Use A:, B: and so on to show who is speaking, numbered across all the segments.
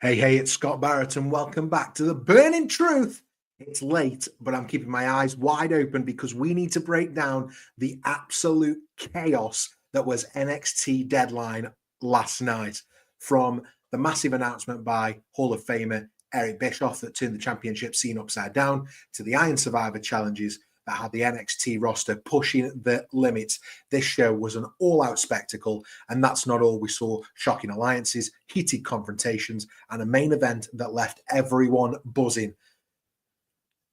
A: Hey, it's Scott Barrett, and welcome back to the Burning Truth. It's late, but I'm keeping my eyes wide open because we need to break down the absolute chaos that was NXT Deadline last night. From the massive announcement by Hall of Famer Eric Bischoff that turned the championship scene upside down, to the Iron Survivor challenges that had the NXT roster pushing the limits. This show was an all-out spectacle, and that's not all. We saw shocking alliances, heated confrontations, and a main event that left everyone buzzing.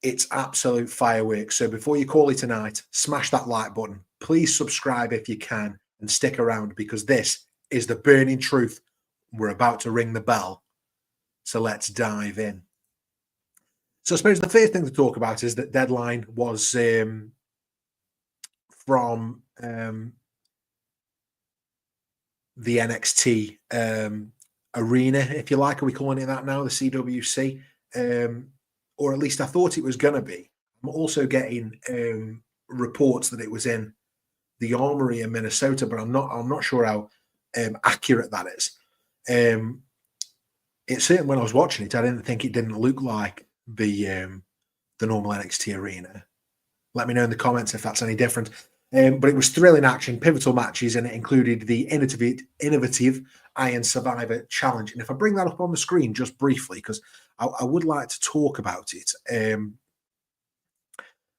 A: It's absolute fireworks. So before you call it tonight, smash that like button. Please subscribe if you can, and stick around because this is the Burning Truth. We're about to ring the bell. So let's dive in. So I suppose the first thing to talk about is that Deadline was from the NXT arena, if you like. Are we calling it that now, the CWC? Or at least I thought it was going to be. I'm also getting reports that it was in the Armory in Minnesota, but I'm not sure how accurate that is. It's certain when I was watching it, I didn't think it didn't look like the normal NXT arena. Let me know in the comments if that's any different. But it was thrilling action, pivotal matches, and it included the innovative Iron Survivor Challenge. And if I bring that up on the screen just briefly, because I would like to talk about it.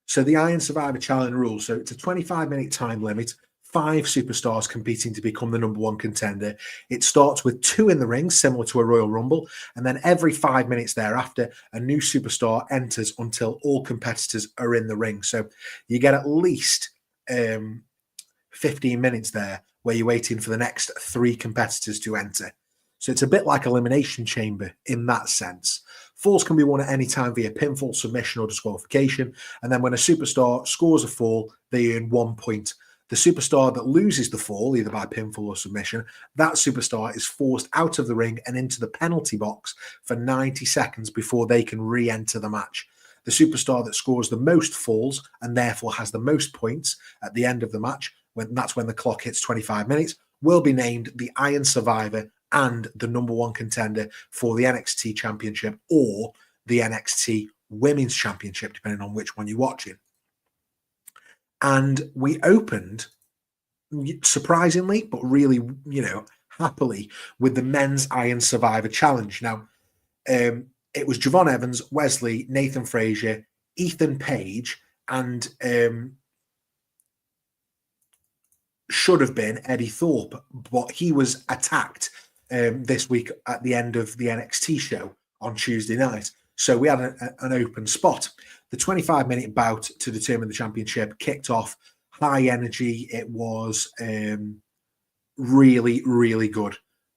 A: So the Iron Survivor Challenge rules. So it's a 25-minute time limit. 5 superstars competing to become the number 1 contender. It starts with 2 in the ring, similar to a Royal Rumble, and then every 5 minutes thereafter, a new superstar enters until all competitors are in the ring. So you get at least 15 minutes there where you're waiting for the next 3 competitors to enter. So it's a bit like Elimination Chamber in that sense. Falls can be won at any time via pinfall, submission, or disqualification. And then when a superstar scores a fall, they earn 1 point. The superstar that loses the fall, either by pinfall or submission, that superstar is forced out of the ring and into the penalty box for 90 seconds before they can re-enter the match. The superstar that scores the most falls and therefore has the most points at the end of the match, that's when the clock hits 25 minutes, will be named the Iron Survivor and the number 1 contender for the NXT Championship or the NXT Women's Championship, depending on which one you're watching. And we opened, surprisingly, but really, happily, with the Men's Iron Survivor Challenge. Now, it was Javon Evans, Wesley, Nathan Frazier, Ethan Page, and should have been Eddie Thorpe, but he was attacked this week at the end of the NXT show on Tuesday night. So we had an open spot. The 25-minute bout to determine the championship kicked off high energy. It was really, really good.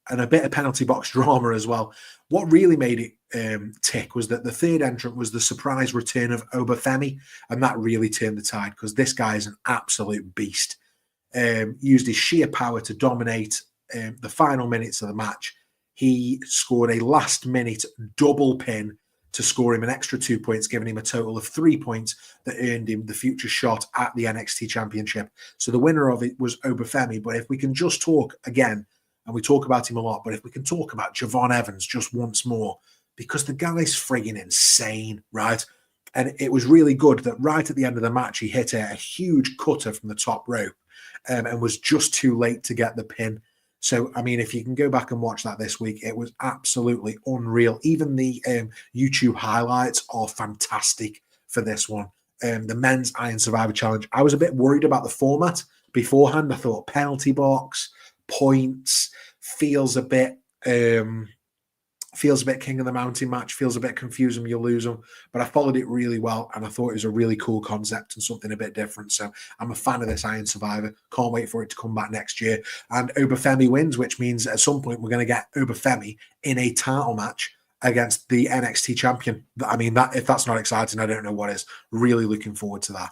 A: And a bit of penalty box drama as well. What really made it tick was that the third entrant was the surprise return of Oba Femi. And that really turned the tide because this guy is an absolute beast. Used his sheer power to dominate the final minutes of the match. He scored a last-minute double pin to score him an extra 2 points, giving him a total of 3 points that earned him the future shot at the NXT Championship. So the winner of it was Oba Femi. But if we can just talk again, and we talk about him a lot, but if we can talk about Javon Evans just once more, because the guy's frigging insane, right? And it was really good that right at the end of the match, he hit a huge cutter from the top rope and was just too late to get the pin. So, I mean, if you can go back and watch that this week, it was absolutely unreal. Even the YouTube highlights are fantastic for this one. The Men's Iron Survivor Challenge. I was a bit worried about the format beforehand. I thought penalty box, points, feels a bit King of the Mountain match, feels a bit confusing, you'll lose them. But I followed it really well, and I thought it was a really cool concept and something a bit different. So I'm a fan of this Iron Survivor. Can't wait for it to come back next year. And Oba Femi wins, which means at some point we're going to get Oba Femi in a title match against the NXT champion. I mean, that if that's not exciting, I don't know what is. Really looking forward to that.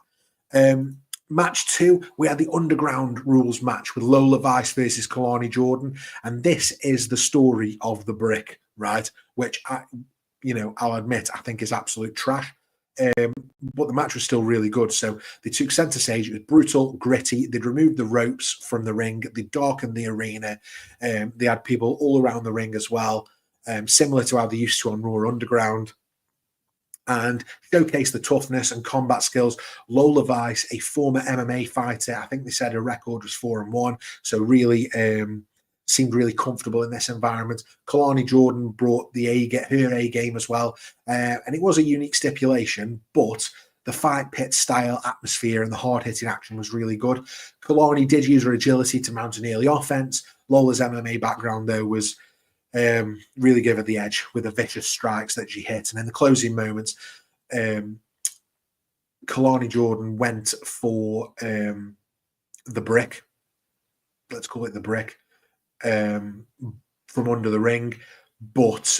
A: Match 2, we had the Underground Rules match with Lola Vice versus Kalani Jordan. And this is the story of the brick, right? Which, I'll admit, I think is absolute trash. But the match was still really good. So they took center stage. It was brutal, gritty. They'd removed the ropes from the ring. They darkened the arena. They had people all around the ring as well. similar to how they used to on Raw Underground, and showcase the toughness and combat skills. Lola Vice, a former MMA fighter, I think they said her record was 4-1, so really seemed really comfortable in this environment. Kalani Jordan brought her A game as well, and it was a unique stipulation, but the fight pit style atmosphere and the hard-hitting action was really good. Kalani did use her agility to mount an early offense. Lola's MMA background, though, was really give her the edge with the vicious strikes that she hit. And in the closing moments, Kalani Jordan went for the brick. Let's call it the brick from under the ring. But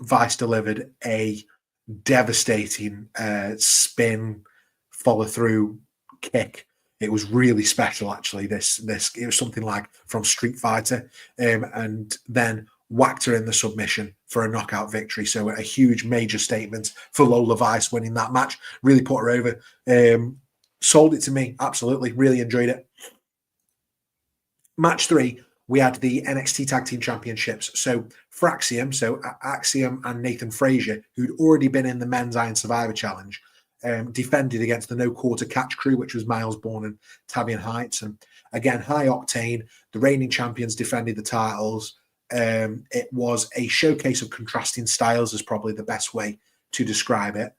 A: Vice delivered a devastating spin follow-through kick. It was really special, actually. This it was something like from Street Fighter, and then whacked her in the submission for a knockout victory. So a huge, major statement for Lola Vice winning that match. Really put her over. Sold it to me, absolutely. Really enjoyed it. Match 3, we had the NXT Tag Team Championships. So Fraxium, so Axiom and Nathan Frazier, who'd already been in the Men's Iron Survivor Challenge, defended against the No Quarter Catch crew, which was Miles Bourne and Tavian Heights. And again, high octane. The reigning champions defended the titles. It was a showcase of contrasting styles, is probably the best way to describe it.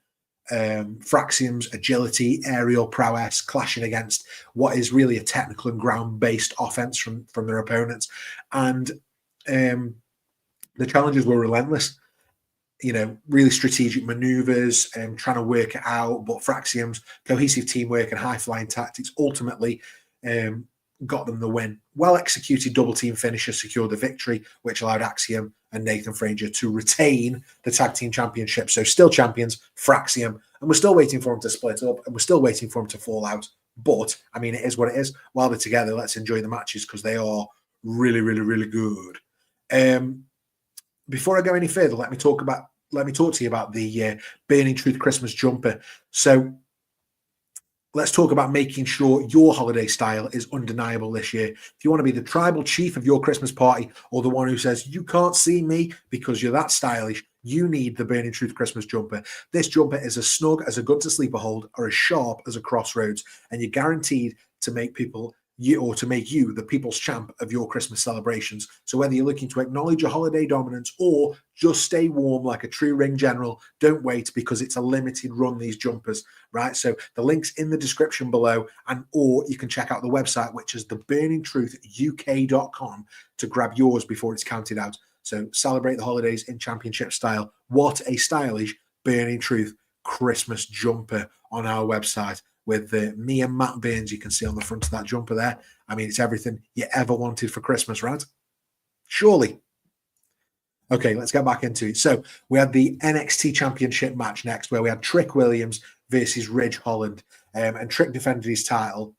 A: Fraxium's agility, aerial prowess, clashing against what is really a technical and ground-based offense from their opponents. And the challenges were relentless. You know, really strategic maneuvers, trying to work it out. But Fraxium's cohesive teamwork and high-flying tactics ultimately got them the win. Well-executed double-team finisher secured the victory, which allowed Axiom and Nathan Frazier to retain the Tag Team Championship. So still champions, Fraxium, and we're still waiting for them to split up, and we're still waiting for them to fall out. But, I mean, it is what it is. While they're together, let's enjoy the matches because they are really, really, really good. Before I go any further, let me talk to you about the Burning Truth Christmas jumper. So let's talk about making sure your holiday style is undeniable this year. If you want to be the tribal chief of your Christmas party, or the one who says, you can't see me because you're that stylish, you need the Burning Truth Christmas jumper. This jumper is as snug as a good to sleeper hold or as sharp as a crossroads, and you're guaranteed to make you the people's champ of your Christmas celebrations. So whether you're looking to acknowledge your holiday dominance or just stay warm like a true ring general, don't wait, because it's a limited run, these jumpers, right? So the link's in the description below, or you can check out the website, which is theburningtruthuk.com, to grab yours before it's counted out. So celebrate the holidays in championship style. What a stylish Burning Truth Christmas jumper on our website, with me and Matt Burns, you can see on the front of that jumper there. I mean, it's everything you ever wanted for Christmas, right? Surely. Okay, let's get back into it. So we had the NXT Championship match next, where we had Trick Williams versus Ridge Holland. And Trick defended his title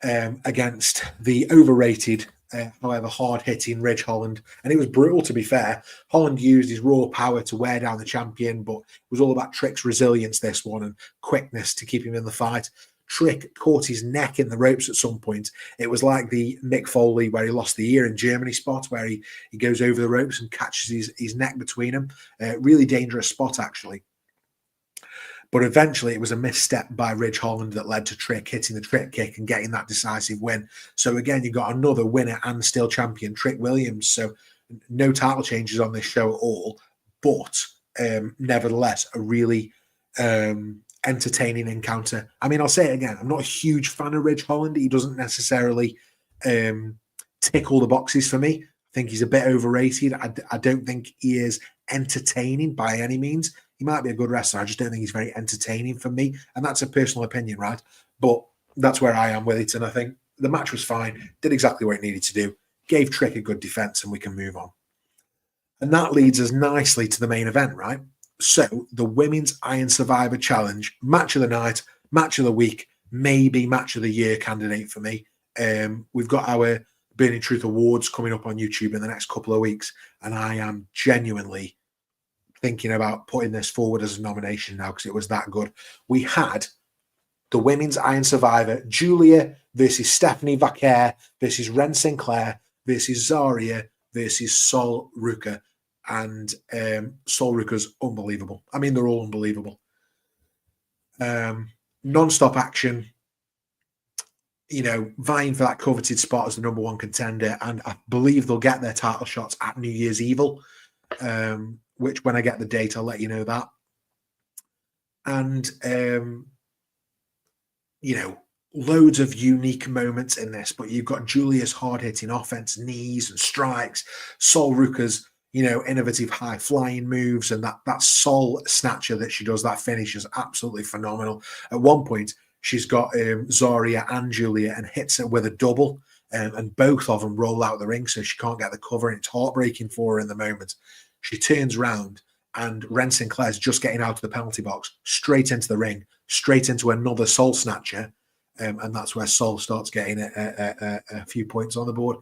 A: against the overrated, however hard-hitting Ridge Holland. And it was brutal, to be fair. Holland used his raw power to wear down the champion, but it was all about Trick's resilience, this one, and quickness to keep him in the fight. Trick caught his neck in the ropes at some point. It was like the Mick Foley where he lost the ear in Germany spot, where he goes over the ropes and catches his neck between them. Really dangerous spot, actually. But eventually it was a misstep by Ridge Holland that led to Trick hitting the Trick kick and getting that decisive win. So again, you got another winner and still champion, Trick Williams. So no title changes on this show at all, but nevertheless, a really entertaining encounter. I mean, I'll say it again, I'm not a huge fan of Ridge Holland. He doesn't necessarily tick all the boxes for me. I think he's a bit overrated. I don't think he is entertaining by any means. He might be a good wrestler. I just don't think he's very entertaining for me. And that's a personal opinion, right? But that's where I am with it. And I think the match was fine. Did exactly what it needed to do. Gave Trick a good defense, and we can move on. And that leads us nicely to the main event, right? So the Women's Iron Survivor Challenge, match of the night, match of the week, maybe match of the year candidate for me. We've got our Burning Truth Awards coming up on YouTube in the next couple of weeks. And I am genuinely thinking about putting this forward as a nomination now, because it was that good. We had the Women's Iron Survivor, Giulia versus Stephanie Vaquer versus Ren Sinclair versus Zarya versus Sol Ruka. And Sol Ruka's unbelievable. I mean, they're all unbelievable. Non-stop action, vying for that coveted spot as the number one contender. And I believe they'll get their title shots at New Year's Evil, which when I get the date, I'll let you know that. And, loads of unique moments in this, but you've got Giulia's hard-hitting offense, knees and strikes, Sol Ruka's, innovative high-flying moves, and that Sol snatcher that she does, that finish is absolutely phenomenal. At one point, she's got Zarya and Giulia and hits her with a double, and both of them roll out the ring, so she can't get the cover, and it's heartbreaking for her in the moment. She turns round, and Ren Sinclair's just getting out of the penalty box, straight into the ring, straight into another Sol snatcher, and that's where Sol starts getting a few points on the board.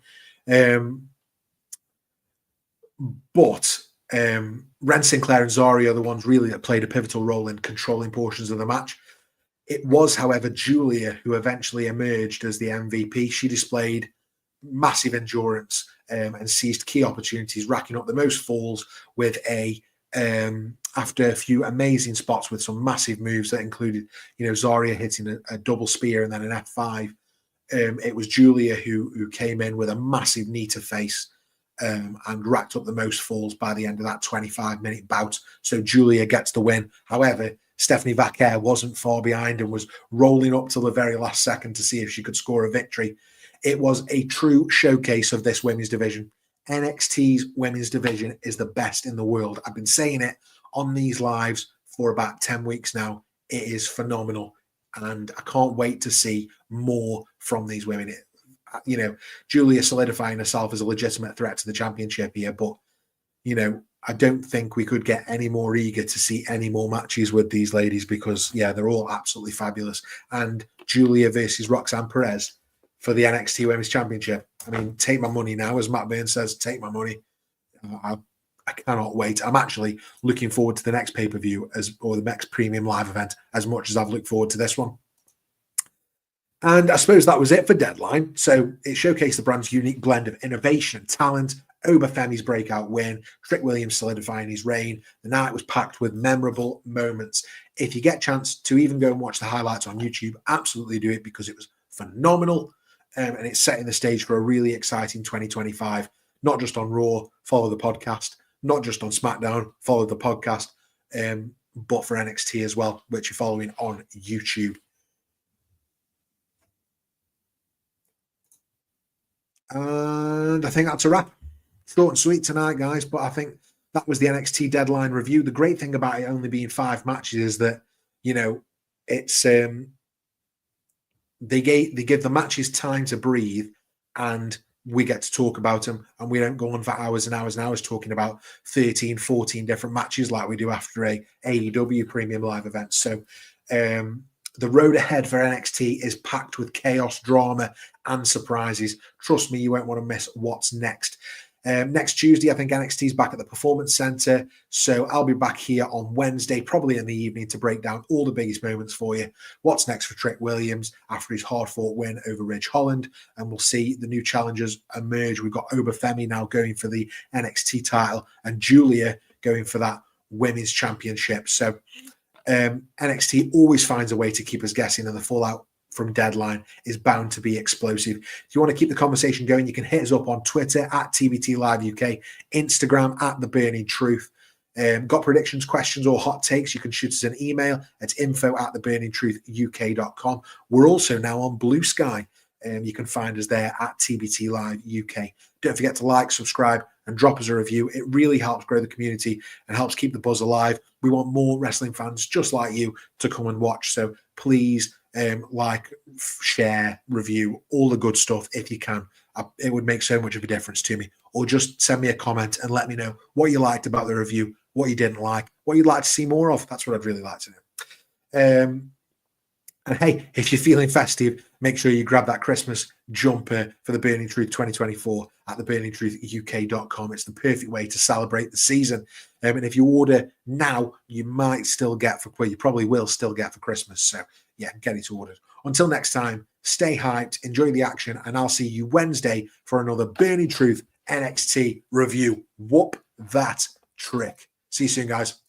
A: But Ren Sinclair and Zarya are the ones really that played a pivotal role in controlling portions of the match. It was, however, Giulia who eventually emerged as the MVP. She displayed massive endurance and seized key opportunities, racking up the most falls with after a few amazing spots with some massive moves that included, Zarya hitting a double spear and then an F5. It was Giulia who came in with a massive knee to face and racked up the most falls by the end of that 25-minute bout. So Giulia gets the win. However, Stephanie Vaquer wasn't far behind and was rolling up till the very last second to see if she could score a victory. It was a true showcase of this women's division. NXT's women's division is the best in the world. I've been saying it on these lives for about 10 weeks now. It is phenomenal, and I can't wait to see more from these women. Giulia solidifying herself as a legitimate threat to the championship here, but, I don't think we could get any more eager to see any more matches with these ladies because, they're all absolutely fabulous. And Giulia versus Roxanne Perez for the NXT Women's Championship. I mean, take my money now, as Matt Burns says, take my money. I cannot wait. I'm actually looking forward to the next pay-per-view or the next premium live event as much as I've looked forward to this one. And I suppose that was it for Deadline. So it showcased the brand's unique blend of innovation and talent, Oba Femi's breakout win, Trick Williams solidifying his reign. The night was packed with memorable moments. If you get a chance to even go and watch the highlights on YouTube, absolutely do it because it was phenomenal. And it's setting the stage for a really exciting 2025, not just on Raw, follow the podcast, not just on SmackDown, follow the podcast, but for NXT as well, which you're following on YouTube. And I think that's a wrap. Short and sweet tonight, guys, but I think that was the NXT Deadline review. The great thing about it only being 5 matches is that, it's they give the matches time to breathe, and we get to talk about them, and we don't go on for hours and hours and hours talking about 13, 14 different matches like we do after a AEW premium live event. So the road ahead for NXT is packed with chaos, drama, and surprises. Trust me, you won't want to miss what's next. Next Tuesday, I think NXT is back at the Performance Center. So I'll be back here on Wednesday, probably in the evening, to break down all the biggest moments for you. What's next for Trick Williams after his hard-fought win over Ridge Holland? And we'll see the new challengers emerge. We've got Oba Femi now going for the NXT title and Giulia going for that women's championship. So NXT always finds a way to keep us guessing, and the fallout from Deadline is bound to be explosive. If you want to keep the conversation going, you can hit us up on Twitter at TBT Live UK, Instagram at The Burning Truth. Got predictions, questions, or hot takes, you can shoot us an email at info@theburningtruthuk.com. We're also now on Blue Sky. You can find us there at TBT Live UK. Don't forget to like, subscribe, and drop us a review. It really helps grow the community and helps keep the buzz alive. We want more wrestling fans just like you to come and watch. So please like, share, review, all the good stuff if you can. It would make so much of a difference to me. Or just send me a comment and let me know what you liked about the review, what you didn't like, what you'd like to see more of. That's what I'd really like to know. And hey, if you're feeling festive, make sure you grab that Christmas jumper for the Burning Truth 2024 at theburningtruthuk.com. It's the perfect way to celebrate the season. And if you order now, you might still get you probably will still get for Christmas. So yeah, get it ordered. Until next time, stay hyped, enjoy the action, and I'll see you Wednesday for another Burning Truth NXT review. Whoop that trick. See you soon, guys.